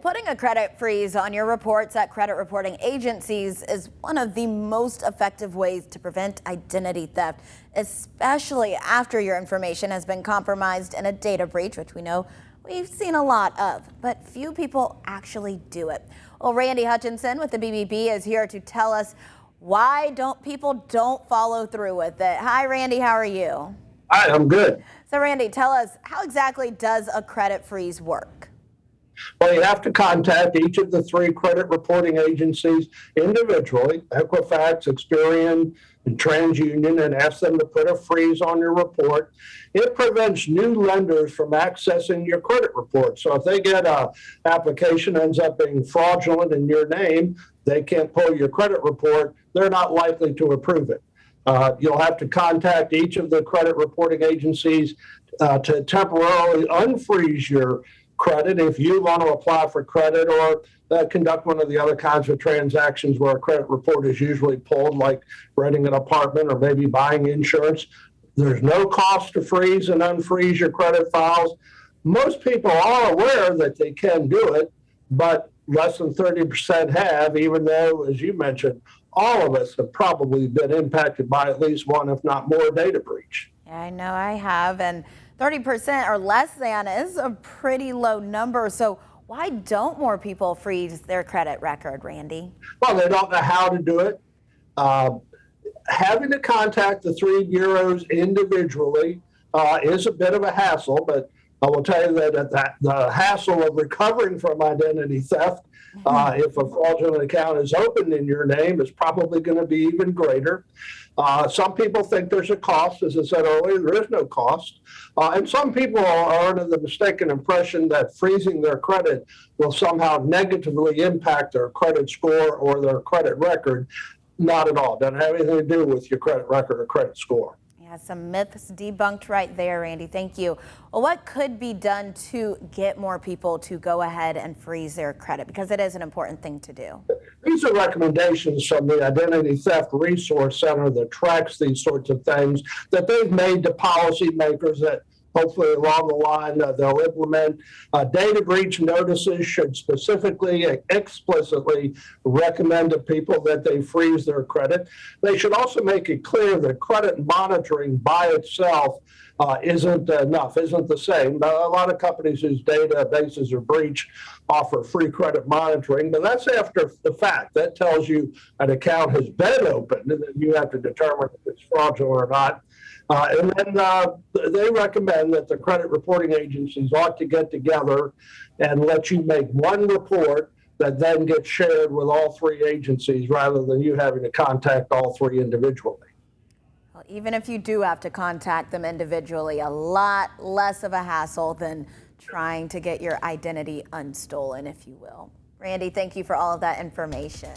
Putting a credit freeze on your reports at credit reporting agencies is one of the most effective ways to prevent identity theft, especially after your information has been compromised in a data breach, which we know we've seen a lot of, but few people actually do it. Well, Randy Hutchinson with the BBB is here to tell us why people don't follow through with it. Hi, Randy. How are you? Hi, I'm good. So, Randy, tell us, how exactly does a credit freeze work? Well, you have to contact each of the three credit reporting agencies individually, Equifax, Experian, and TransUnion, and ask them to put a freeze on your report. It prevents new lenders from accessing your credit report. So if they get an application ends up being fraudulent in your name, they can't pull your credit report. They're not likely to approve it. You'll have to contact each of the credit reporting agencies to temporarily unfreeze your credit if you want to apply for credit or conduct one of the other kinds of transactions where a credit report is usually pulled, like renting an apartment or maybe buying insurance. There's no cost to freeze and unfreeze your credit files. Most people are aware that they can do it, but less than 30% have, even though, as you mentioned, all of us have probably been impacted by at least one, if not more, data breach. Yeah, I know I have, and 30% or less than is a pretty low number. So why don't more people freeze their credit record, Randy? Well, they don't know how to do it. Having to contact the three bureaus individually is a bit of a hassle, but I will tell you that the hassle of recovering from identity theft, if a fraudulent account is opened in your name, is probably going to be even greater. Some people think there's a cost. As I said earlier, there is no cost. And some people are under the mistaken impression that freezing their credit will somehow negatively impact their credit score or their credit record. Not at all. Doesn't have anything to do with your credit record or credit score. Yeah, some myths debunked right there, Randy. Thank you. Well, what could be done to get more people to go ahead and freeze their credit? Because it is an important thing to do. These are recommendations from the Identity Theft Resource Center that tracks these sorts of things that they've made to policymakers that hopefully along the line they'll implement. Data breach notices should specifically, explicitly recommend to people that they freeze their credit. They should also make it clear that credit monitoring by itself isn't enough, isn't the same. A lot of companies whose databases are breached offer free credit monitoring, but that's after the fact. That tells you an account has been opened, and then you have to determine if it's fraudulent or not. And then they recommend that the credit reporting agencies ought to get together and let you make one report that then gets shared with all three agencies rather than you having to contact all three individually. Well, even if you do have to contact them individually, a lot less of a hassle than trying to get your identity unstolen, if you will. Randy, thank you for all of that information.